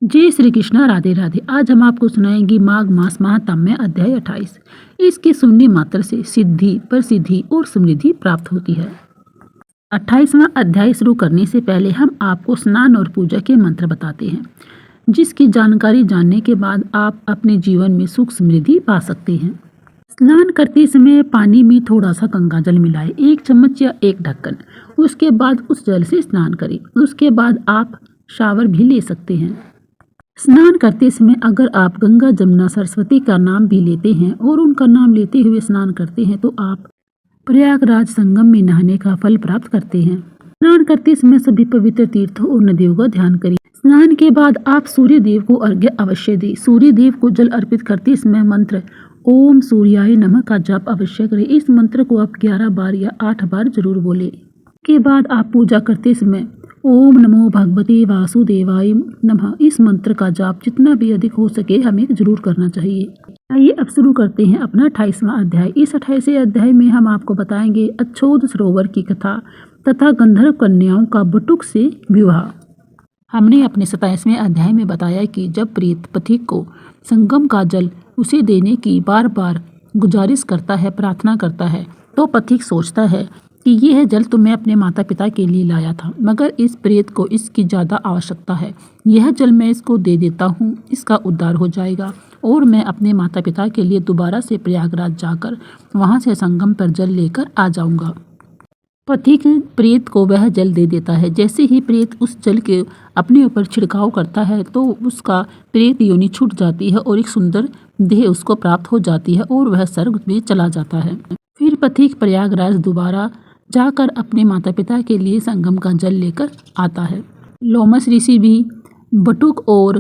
जय श्री कृष्णा, राधे राधे। आज हम आपको सुनाएंगे माघ मास महात्म्य अध्याय 28। इसके सुनने मात्र से सिद्धि, प्रसिद्धि और समृद्धि प्राप्त होती है। 28वां अध्याय शुरू करने से पहले हम आपको स्नान और पूजा के मंत्र बताते हैं, जिसकी जानकारी जानने के बाद आप अपने जीवन में सुख समृद्धि पा सकते हैं। स्नान करते समय पानी में थोड़ा सा गंगा जल मिलाएं, 1 चम्मच या 1 ढक्कन। उसके बाद उस जल से स्नान करें। उसके बाद आप शावर भी ले सकते हैं। स्नान करते समय अगर आप गंगा, जमुना, सरस्वती का नाम भी लेते हैं और उनका नाम लेते हुए स्नान करते हैं तो आप प्रयागराज संगम में नहाने का फल प्राप्त करते हैं। स्नान करते समय सभी पवित्र तीर्थों और नदियों का ध्यान करें। स्नान के बाद आप सूर्य देव को अर्घ्य अवश्य दें। सूर्य देव को जल अर्पित करते समय मंत्र ओम सूर्याय नमः का जाप अवश्य करें। इस मंत्र को आप 11 बार या 8 बार जरूर बोलें। के बाद आप पूजा करते समय ओम नमो भगवते वासुदेवाय नमः इस मंत्र का जाप जितना भी अधिक हो सके हमें जरूर करना चाहिए। आइए अब शुरू करते हैं अपना 28वां अध्याय। इस 28वें अध्याय में हम आपको बताएंगे अच्छोद सरोवर की कथा तथा गंधर्व कन्याओं का बटुक से विवाह। हमने अपने 27वें अध्याय में बताया कि जब प्रेत पथिक को संगम का जल उसे देने की बार बार गुजारिश करता है, प्रार्थना करता है, तो पथिक सोचता है कि यह जल तो मैं अपने माता पिता के लिए लाया था, मगर इस प्रेत को इसकी ज़्यादा आवश्यकता है। यह जल मैं इसको दे देता हूँ, इसका उद्धार हो जाएगा और मैं अपने माता पिता के लिए दोबारा से प्रयागराज जाकर वहाँ से संगम पर जल लेकर आ जाऊँगा। पथिक प्रेत को वह जल दे देता है। जैसे ही प्रेत उस जल के अपने ऊपर छिड़काव करता है तो उसका प्रेत योनि छूट जाती है और एक सुंदर देह उसको प्राप्त हो जाती है और वह स्वर्ग में चला जाता है। फिर पथिक प्रयागराज दोबारा जाकर अपने माता पिता के लिए संगम का जल लेकर आता है। लोमस ऋषि भी बटुक और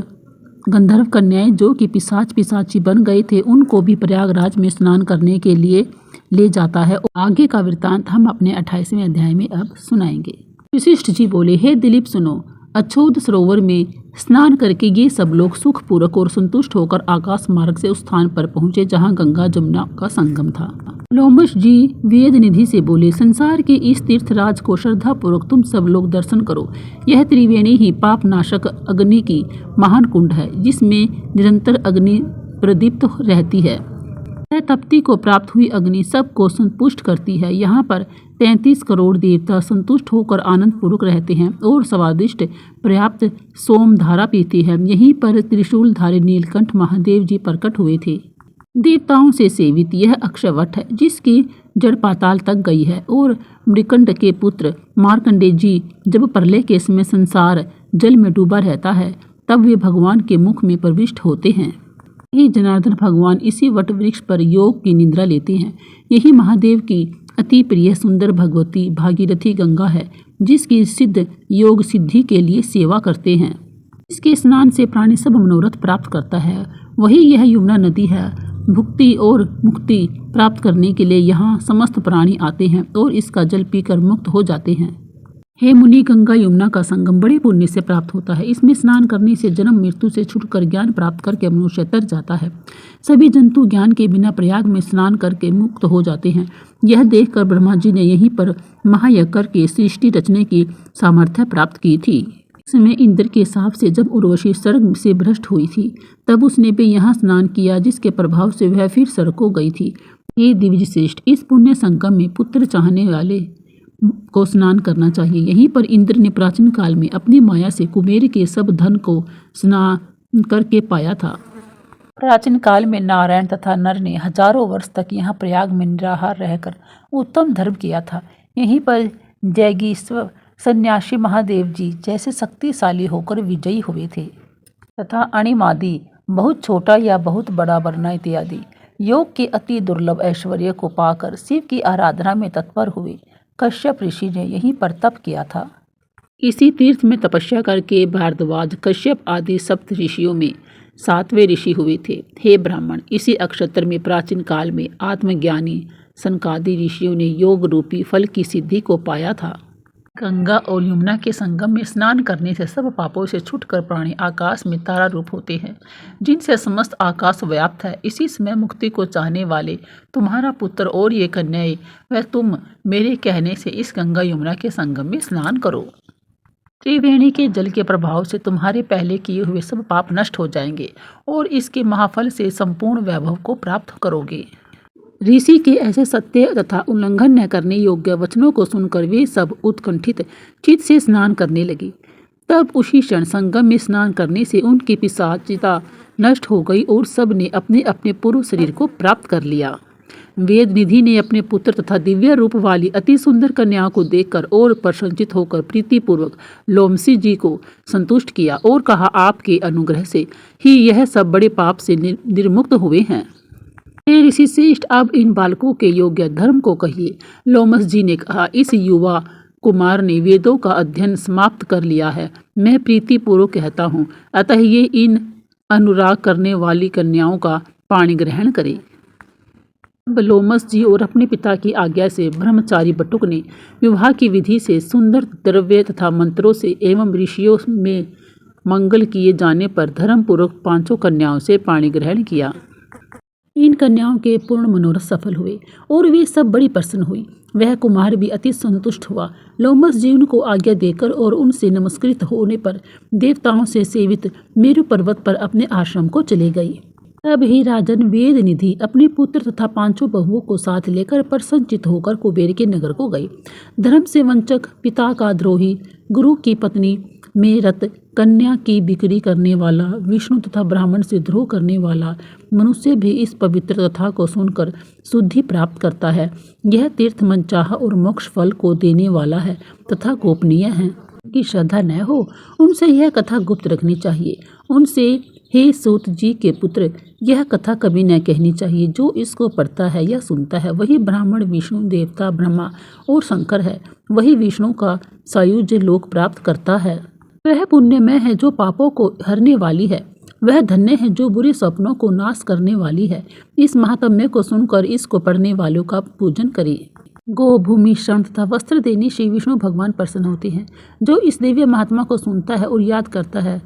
गंधर्व कन्याएं जो कि पिशाची बन गए थे उनको भी प्रयागराज में स्नान करने के लिए ले जाता है। आगे का वृत्तांत हम अपने 28वें अध्याय में अब सुनाएंगे। वशिष्ठ जी बोले, हे दिलीप सुनो, अच्छोद सरोवर में स्नान करके ये सब लोग सुखपूर्वक और संतुष्ट होकर आकाश मार्ग से उस स्थान पर पहुंचे जहां गंगा जमुना का संगम था। लोमश जी वेद निधि से बोले, संसार के इस तीर्थराज को श्रद्धा पूर्वक तुम सब लोग दर्शन करो। यह त्रिवेणी ही पाप नाशक अग्नि की महान कुंड है, जिसमें निरंतर अग्नि प्रदीप्त रहती है। यह तप्ती को प्राप्त हुई अग्नि सबको संतुष्ट करती है। यहाँ पर 33 करोड़ देवता संतुष्ट होकर आनंद पूर्वक रहते हैं और स्वादिष्ट पर्याप्त सोमधारा पीते हैं। यहीं पर त्रिशूलधारी नीलकंठ महादेव जी प्रकट हुए थे। देवताओं से सेवित यह अक्षयवट है, जिसकी जड़ पाताल तक गई है और मृकंड के पुत्र मार्कंडेय जी जब प्रलय के समय संसार जल में डूबा रहता है तब वे भगवान के मुख में प्रविष्ट होते हैं। यही जनार्दन भगवान इसी वट वृक्ष पर योग की निद्रा लेते हैं। यही महादेव की अति प्रिय सुंदर भगवती भागीरथी गंगा है, जिसकी सिद्ध योग सिद्धि के लिए सेवा करते हैं। इसके स्नान से प्राणी सब मनोरथ प्राप्त करता है। वही यह यमुना नदी है। भुक्ति और मुक्ति प्राप्त करने के लिए यहाँ समस्त प्राणी आते हैं और इसका जल पीकर मुक्त हो जाते हैं। हे मुनि, गंगा यमुना का संगम बड़े पुण्य से प्राप्त होता है। इसमें स्नान करने से जन्म मृत्यु से छूटकर ज्ञान प्राप्त करके मनुष्य तर जाता है। सभी जंतु ज्ञान के बिना प्रयाग में स्नान करके मुक्त हो जाते हैं। यह देखकर ब्रह्मा जी ने यहीं पर महायज्ञ करके सृष्टि रचने की सामर्थ्य प्राप्त की थी। समय इंद्र के शाप से जब उर्वशी स्वर्ग से भ्रष्ट हुई थी तब उसने भी यहाँ स्नान किया, जिसके प्रभाव से वह फिर स्वर्ग को गई थी। ये दिव्य श्रेष्ठ, इस पुण्य संगम में पुत्र चाहने वाले को स्नान करना चाहिए। यहीं पर इंद्र ने प्राचीन काल में अपनी माया से कुबेर के सब धन को स्नान करके पाया था। प्राचीन काल में नारायण तथा नर ने हजारों वर्ष तक यहाँ प्रयाग में निराहार रहकर उत्तम धर्म किया था। यहीं पर जैगीश्वर सन्यासी महादेव जी जैसे शक्तिशाली होकर विजयी हुए थे तथा अणिमादि बहुत छोटा या बहुत बड़ा बनना इत्यादि योग के अति दुर्लभ ऐश्वर्य को पाकर शिव की आराधना में तत्पर हुए कश्यप ऋषि ने यहीं पर तप किया था। इसी तीर्थ में तपस्या करके भारद्वाज, कश्यप आदि सप्त ऋषियों में 7वें ऋषि हुए थे। हे ब्राह्मण, इसी अक्षत्र में प्राचीन काल में आत्मज्ञानी सनकादि ऋषियों ने योग रूपी फल की सिद्धि को पाया था। गंगा और यमुना के संगम में स्नान करने से सब पापों से छूटकर प्राणी आकाश में तारा रूप होते हैं, जिनसे समस्त आकाश व्याप्त है। इसी समय मुक्ति को चाहने वाले तुम्हारा पुत्र और ये कन्याएं वह तुम मेरे कहने से इस गंगा यमुना के संगम में स्नान करो। त्रिवेणी के जल के प्रभाव से तुम्हारे पहले किए हुए सब पाप नष्ट हो जाएंगे और इसके महाफल से संपूर्ण वैभव को प्राप्त करोगे। ऋषि के ऐसे सत्य तथा उल्लंघन न करने योग्य वचनों को सुनकर वे सब उत्कंठित चित्त से स्नान करने लगे। तब उसी क्षण संगम में स्नान करने से उनकी पिशाचिता नष्ट हो गई और सब ने अपने अपने पूर्व शरीर को प्राप्त कर लिया। वेद निधि ने अपने पुत्र तथा दिव्य रूप वाली अति सुंदर कन्याओं को देखकर और प्रसन्नचित होकर प्रीतिपूर्वक लोमसी जी को संतुष्ट किया और कहा, आपके अनुग्रह से ही यह सब बड़े पाप से निर्मुक्त हुए हैं। हे ऋषि श्रेष्ठ, अब इन बालकों के योग्य धर्म को कहिए। लोमस जी ने कहा, इस युवा कुमार ने वेदों का अध्ययन समाप्त कर लिया है। मैं प्रीतिपूर्वक कहता हूँ, अतः ये इन अनुराग करने वाली कन्याओं का पाणी ग्रहण करे। अब लोमस जी और अपने पिता की आज्ञा से ब्रह्मचारी बटुक ने विवाह की विधि से सुंदर द्रव्य तथा मंत्रों से एवं ऋषियों में मंगल किए जाने पर धर्मपूर्वक 5 कन्याओं से पाणी ग्रहण किया। इन कन्याओं के पूर्ण मनोरथ सफल हुए और वे सब बड़ी प्रसन्न हुई। वह कुमार भी अति संतुष्ट हुआ। लोमस जी उनको आज्ञा देकर और उनसे नमस्कृत होने पर देवताओं से सेवित मेरु पर्वत पर अपने आश्रम को चले गई। तब ही राजन वेद निधि अपने पुत्र तथा 5 बहुओं को साथ लेकर प्रसन्नचित होकर कुबेर के नगर को गई। धर्म से वंचक, पिता का द्रोही, गुरु की पत्नी में रत, कन्या की बिक्री करने वाला, विष्णु तथा ब्राह्मण से द्रोह करने वाला मनुष्य भी इस पवित्र कथा को सुनकर शुद्धि प्राप्त करता है। यह तीर्थ मनचाह और मोक्ष फल को देने वाला है तथा गोपनीय है। उनकी श्रद्धा न हो उनसे यह कथा गुप्त रखनी चाहिए। उनसे, हे सूत जी के पुत्र, यह कथा कभी न कहनी चाहिए। जो इसको पढ़ता है या सुनता है वही ब्राह्मण, विष्णु, देवता, ब्रह्मा और शंकर है। वही विष्णु का सायुज्य लोक प्राप्त करता है। वह पुण्यमय है जो पापों को हरने वाली है। वह धन्य है जो बुरे स्वप्नों को नाश करने वाली है। इस महात्म्य को सुनकर इसको पढ़ने वालों का पूजन करें। गो, भूमि, श्रम तथा वस्त्र देने से विष्णु भगवान प्रसन्न होते हैं। जो इस दिव्य महात्मा को सुनता है और याद करता है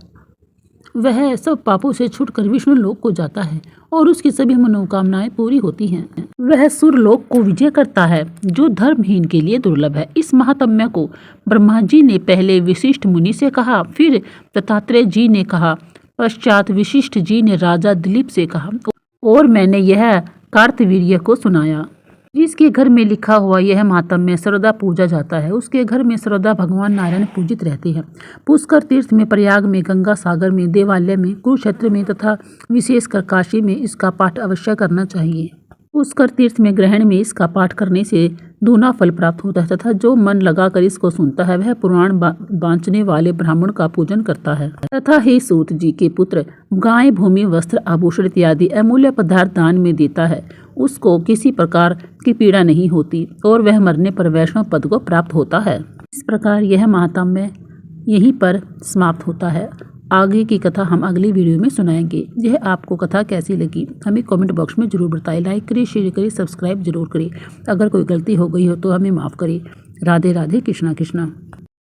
वह सब पापों से छूटकर विष्णु लोक को जाता है और उसकी सभी मनोकामनाएं पूरी होती हैं। वह सुरलोक को विजय करता है जो धर्महीन के लिए दुर्लभ है। इस महात्म्य को ब्रह्मा जी ने पहले वशिष्ठ मुनि से कहा, फिर दत्तात्रेय जी ने कहा, पश्चात वशिष्ठ जी ने राजा दिलीप से कहा और मैंने यह कार्तवीर्य को सुनाया। जिसके घर में लिखा हुआ यह महात्म्य सर्वदा पूजा जाता है उसके घर में सर्वदा भगवान नारायण पूजित रहते हैं। पुष्कर तीर्थ में, प्रयाग में, गंगा सागर में, देवालय में, कुरुक्षेत्र में तथा विशेषकर काशी में इसका पाठ अवश्य करना चाहिए। पुष्कर तीर्थ में ग्रहण में इसका पाठ करने से दूना फल प्राप्त होता है तथा जो मन लगाकर इसको सुनता है वह पुराण बांचने वाले ब्राह्मण का पूजन करता है। तथा हे सूत जी के पुत्र, गाय, भूमि, वस्त्र, आभूषण इत्यादि अमूल्य पदार्थ दान में देता है उसको किसी प्रकार की पीड़ा नहीं होती और वह मरने पर वैष्णव पद को प्राप्त होता है। इस प्रकार यह महात्म्य यहीं पर समाप्त होता है। आगे की कथा हम अगली वीडियो में सुनाएंगे। यह आपको कथा कैसी लगी हमें कमेंट बॉक्स में जरूर बताएं। लाइक करें, शेयर करें, सब्सक्राइब जरूर करें। अगर कोई गलती हो गई हो तो हमें माफ़ करें। राधे राधे, कृष्णा कृष्णा।